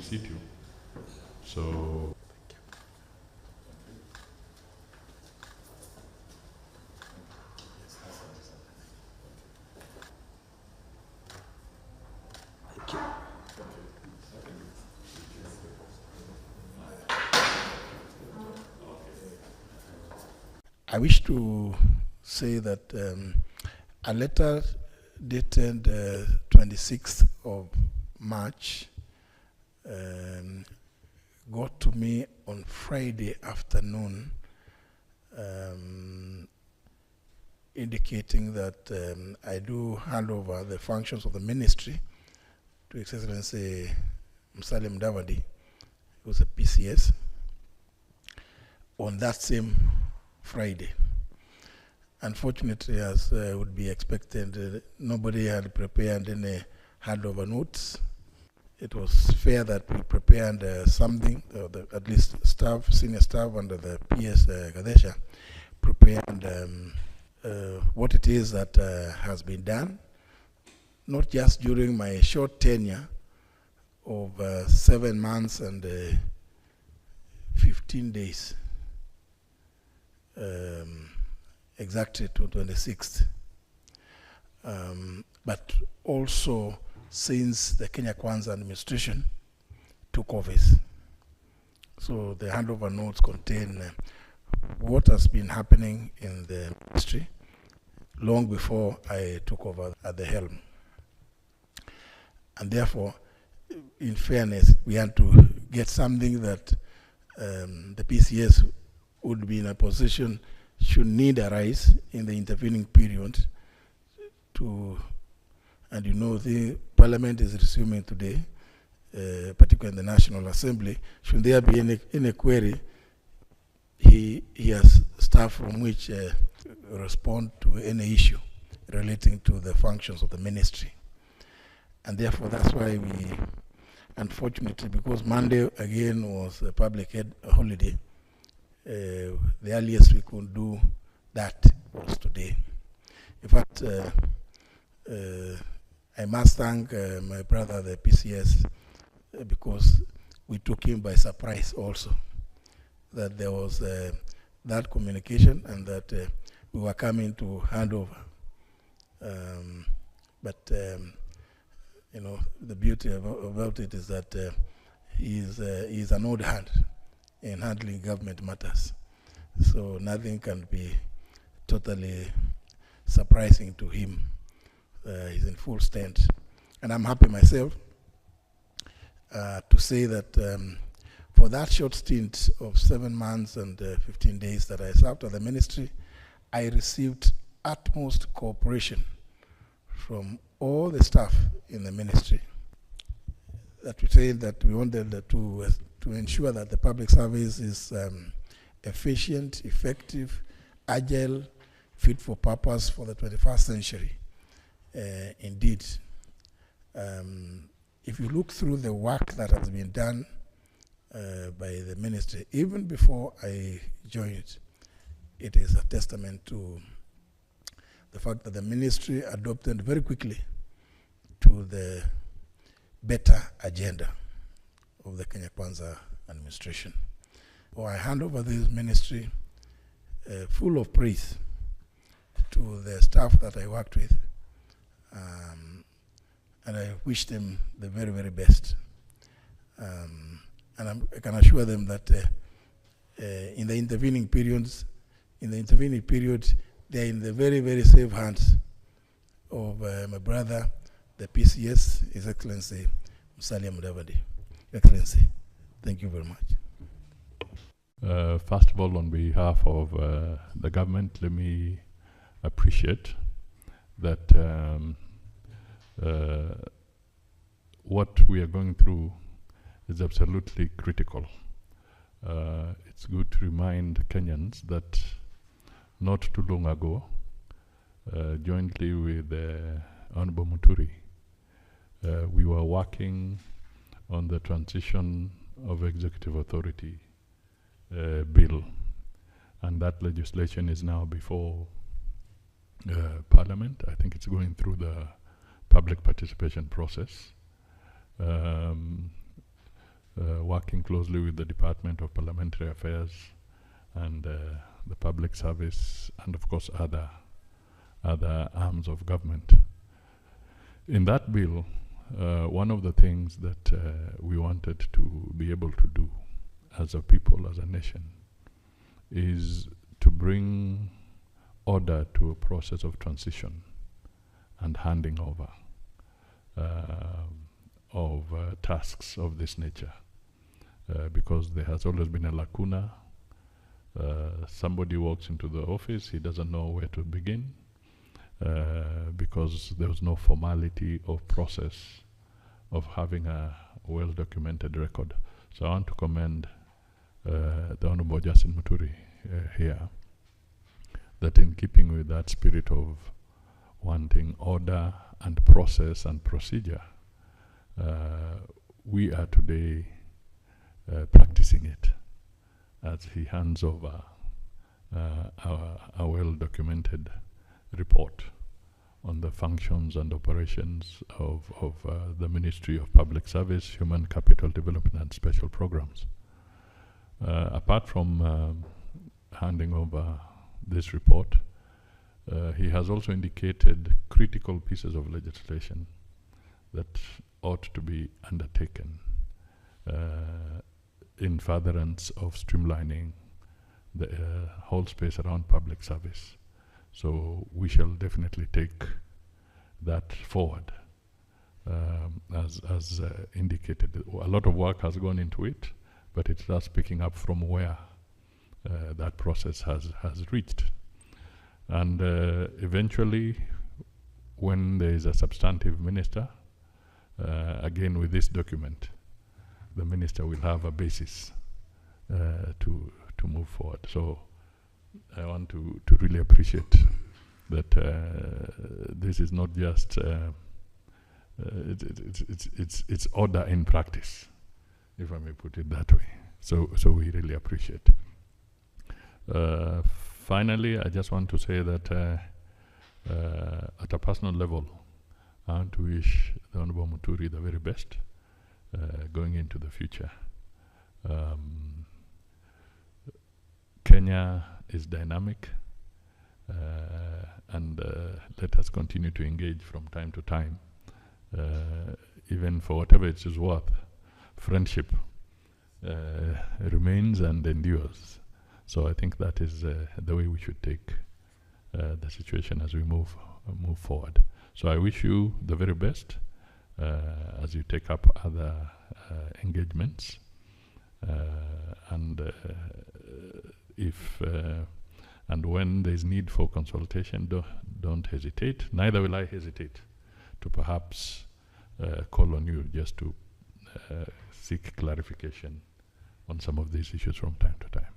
in situ. So I wish to say that a letter dated 26th of March got to me on Friday afternoon, indicating that I do hand over the functions of the ministry to His Excellency Mudavadi, who's a PCS, on that same Friday. Unfortunately, as would be expected, nobody had prepared any handover notes. It was fair that we prepared something, at least staff, senior staff under the PS Gadesha, prepared what it is that has been done, not just during my short tenure of 7 months and 15 days, exactly to 26th, but also since the Kenya Kwanza administration took office. So the handover notes contain what has been happening in the ministry long before I took over at the helm. And therefore, in fairness, we had to get something that the PCS would be in a position, should need arise in the intervening period to, and you know, the Parliament is resuming today, particularly in the National Assembly. Should there be any query, he has staff from which respond to any issue relating to the functions of the ministry. And therefore, that's why we, unfortunately, because Monday again was a public holiday, the earliest we could do that was today. In fact, I must thank my brother, the PCS, because we took him by surprise also, that there was that communication and that we were coming to hand over. You know, the beauty about it is that he's an old hand in handling government matters. So nothing can be totally surprising to him. He's in full stand. And I'm happy myself to say that for that short stint of 7 months and 15 days that I served at the ministry, I received utmost cooperation from all the staff in the ministry. That we said that we wanted to ensure that the public service is efficient, effective, agile, fit for purpose for the 21st century. Indeed, if you look through the work that has been done by the ministry, even before I joined, it is a testament to the fact that the ministry adopted very quickly to the better agenda of the Kenya Kwanza administration. So I hand over this ministry full of praise to the staff that I worked with, and I wish them the very, very best. And I can assure them that in the intervening period, they're in the very, very safe hands of my brother, the PCS, His Excellency Mudavadi. Excellency, thank you very much. First of all, on behalf of the government, let me appreciate that what we are going through is absolutely critical. It's good to remind Kenyans that not too long ago, jointly with Honorable Muturi, we were working on the transition of executive authority bill, and that legislation is now before Parliament. I think it's going through the public participation process. working closely with the Department of Parliamentary Affairs and the Public Service, and of course other arms of government. In that bill, one of the things that we wanted to be able to do as a people, as a nation, is to bring order to a process of transition and handing over of tasks of this nature, because there has always been a lacuna. Somebody walks into the office, he doesn't know where to begin, because there was no formality or process of having a well-documented record. So I want to commend the Honorable Justin Muturi here, that in keeping with that spirit of wanting order and process and procedure, we are today practicing it as he hands over a well-documented report on the functions and operations of the Ministry of Public Service, Human Capital Development and Special Programs. Apart from handing over this report, he has also indicated critical pieces of legislation that ought to be undertaken in furtherance of streamlining the whole space around public service. So we shall definitely take that forward, as indicated. A lot of work has gone into it, but it's just picking up from where that process has reached. And eventually, when there is a substantive minister, again with this document, the minister will have a basis to move forward. So I want to really appreciate that this is not just it's order in practice, if I may put it that way. So we really appreciate. Finally, I just want to say that at a personal level, I want to wish the Honorable Muturi the very best going into the future. Kenya is dynamic, and let us continue to engage from time to time, even for whatever it is worth. Friendship remains and endures. So I think that is the way we should take the situation as we move forward. So I wish you the very best as you take up other engagements, and if and when there is need for consultation, don't hesitate. Neither will I hesitate to perhaps call on you just to seek clarification on some of these issues from time to time.